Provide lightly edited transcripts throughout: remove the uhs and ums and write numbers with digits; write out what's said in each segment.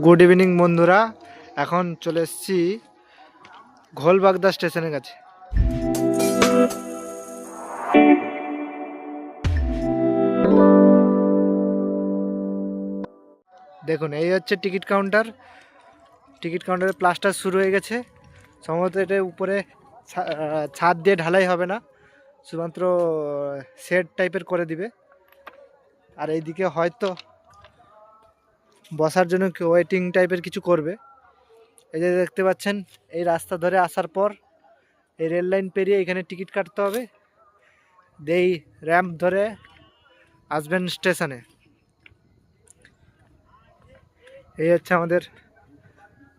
Good evening বন্ধুরা, এখন চলে এসেছি ঘোলবাগদা স্টেশনের কাছে। দেখুন, এই হচ্ছে টিকিট কাউন্টার। টিকিট কাউন্টারে প্লাস্টার শুরু হয়ে গেছে। সম্ভবত এটা উপরে ছাদ দিয়ে ঢালাই হবে না, শুধুমাত্র শেড টাইপের করে দিবে। আর এইদিকে হয়তো বসার জন্য ওয়েটিং টাইপের কিছু করবে। এই যে দেখতে পাচ্ছেন, এই রাস্তা ধরে আসার পর এই রেল লাইন পেরিয়ে এখানে টিকিট কাটতে হবে। এই র্যাম্প ধরে আসবেন স্টেশনে। এই হচ্ছে আমাদের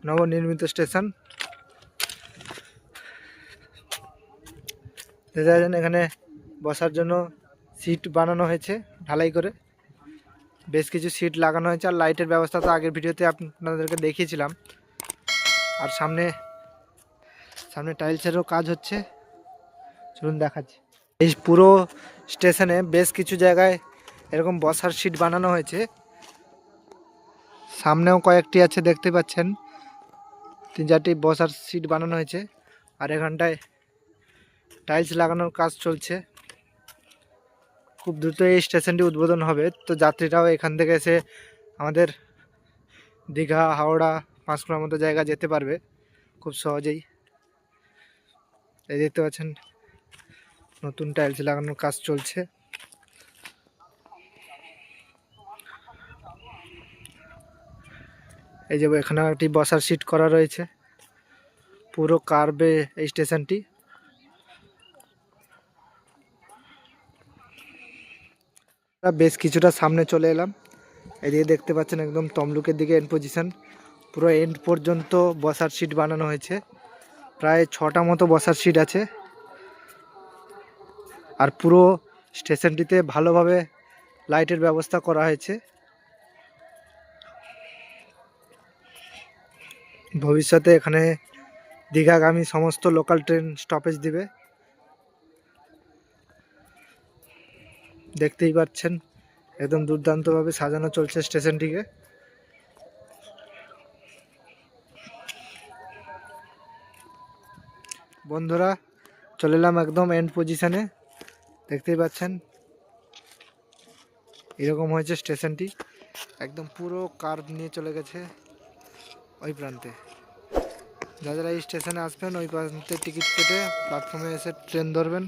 নবনির্মিত স্টেশন। দেখা যাচ্ছে এখানে বসার জন্য সিট বানানো হয়েছে ঢালাই করে, বেশ কিছু সিট লাগানো হয়েছে। আর লাইটের ব্যবস্থা তো আগের ভিডিওতে আপনাদেরকে দেখিয়েছিলাম। আর সামনে টাইলসেরও কাজ হচ্ছে, চলুন দেখাচ্ছি। এই পুরো স্টেশনে বেশ কিছু জায়গায় এরকম বসার সিট বানানো হয়েছে। সামনেও কয়েকটি আছে, দেখতে পাচ্ছেন 3-4টি বসার সিট বানানো হয়েছে। আর এখানটায় টাইলস লাগানোর কাজ চলছে। খুব দ্রুত এই স্টেশনটি উদ্বোধন হবে, তো যাত্রীরাও এখান থেকে এসে আমাদের দীঘা, হাওড়া, পাঁশকুড়ার মতো জায়গা যেতে পারবে খুব সহজেই। এই দেখতে পাচ্ছেন নতুন টাইলস লাগানোর কাজ চলছে। এই যে এখানে একটি বসার সিট করা রয়েছে। পুরো কার্ভে এই স্টেশনটি। বেশ কিছুটা সামনে চলে এলাম। এদিকে দেখতে পাচ্ছেন একদম তমলুকের দিকে এন্ড পজিশন। পুরো এন্ড পর্যন্ত বসার সিট বানানো হয়েছে। প্রায় 6টা মতো বসার সিট আছে। আর পুরো স্টেশনটিতে ভালোভাবে লাইটের ব্যবস্থা করা হয়েছে। ভবিষ্যতে এখানে দীঘাগামী সমস্ত লোকাল ট্রেন স্টপেজ দিবে। দেখতেই পাচ্ছেন একদম দুর্দান্তভাবে সাজানো চলছে স্টেশনটিকে। বন্ধুরা, চলে এলাম একদম এন্ড পজিশনে। দেখতেই পাচ্ছেন এরকম হয়েছে স্টেশনটি। একদম পুরো কার্ভ নিয়ে চলে গেছে ওই প্রান্তে। যারা এই স্টেশনে আসবেন ওই প্রান্তে টিকিট কেটে প্ল্যাটফর্মে এসে ট্রেন ধরবেন।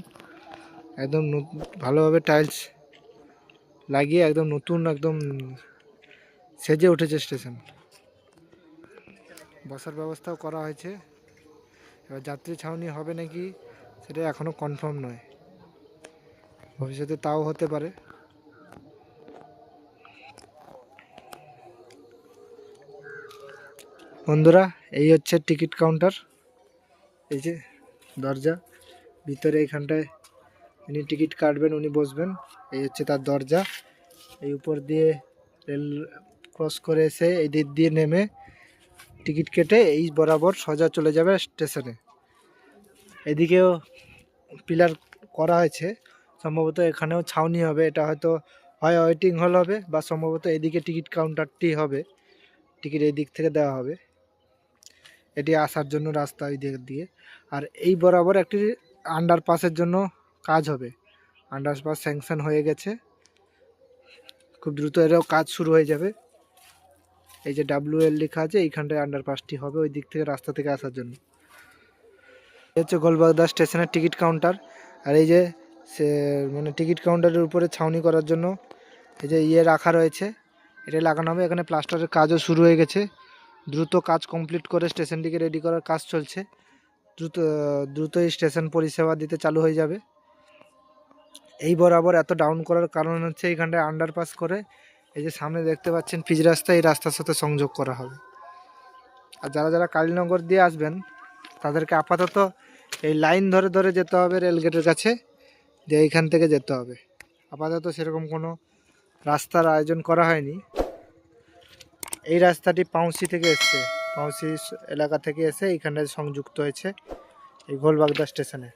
একদম ভালোভাবে টাইলস লাগিয়ে একদম নতুন, একদম সেজে উঠেছে স্টেশন। বসার ব্যবস্থাও করা হয়েছে। এবার যাত্রী ছাউনি হবে নাকি সেটা এখনও কনফার্ম নয়, ভবিষ্যতে তাও হতে পারে। বন্ধুরা, এই হচ্ছে টিকিট কাউন্টার। এই যে দরজা, ভিতরে এইখানটায় উনি টিকিট কাটবেন, উনি বসবেন। এই হচ্ছে তার দরজা। এই উপর দিয়ে রেল ক্রস করে এসে এই দিক দিয়ে নেমে টিকিট কেটে এই বরাবর সোজা চলে যাবে স্টেশনে। এদিকেও পিলার করা হয়েছে, সম্ভবত এখানেও ছাউনি হবে। এটা হয়তো হয় ওয়েটিং হল হবে, বা সম্ভবত এদিকে টিকিট কাউন্টারটি হবে। টিকিট এই দিক থেকে দেওয়া হবে, এটি আসার জন্য রাস্তা ওই দিক দিয়ে। আর এই বরাবর একটি আন্ডারপাসের জন্য কাজ হবে। আন্ডারপাস স্যাংশন হয়ে গেছে, খুব দ্রুত এরও কাজ শুরু হয়ে যাবে। এই যে WL লেখা আছে, এইখানটায় আন্ডারপাসটি হবে ওই দিক থেকে রাস্তা থেকে আসার জন্য। এই হচ্ছে ঘোলবাগদা স্টেশনের টিকিট কাউন্টার। আর এই যে মানে টিকিট কাউন্টারের উপরে ছাউনি করার জন্য এই যে রাখা রয়েছে, এটা লাগানো হবে। এখানে প্লাস্টারের কাজও শুরু হয়ে গেছে। দ্রুত কাজ কমপ্লিট করে স্টেশনটিকে রেডি করার কাজ চলছে। দ্রুতই স্টেশন পরিষেবা দিতে চালু হয়ে যাবে। এই বরাবর এত ডাউন করার কারণ হচ্ছে এইখানটায় আন্ডারপাস করে এই যে সামনে দেখতে পাচ্ছেন পিচ রাস্তা, এই রাস্তার সাথে সংযোগ করা হবে। আর যারা কালীনগর দিয়ে আসবেন তাদেরকে আপাতত এই লাইন ধরে ধরে যেতে হবে রেলগেটের কাছে, যে এইখান থেকে যেতে হবে। আপাতত সেরকম কোনো রাস্তার আয়োজন করা হয়নি। এই রাস্তাটি পাউসি থেকে এসছে, পাউসি এলাকা থেকে এসে এইখানটায় সংযুক্ত হয়েছে এই ঘোলবাগদা স্টেশনে।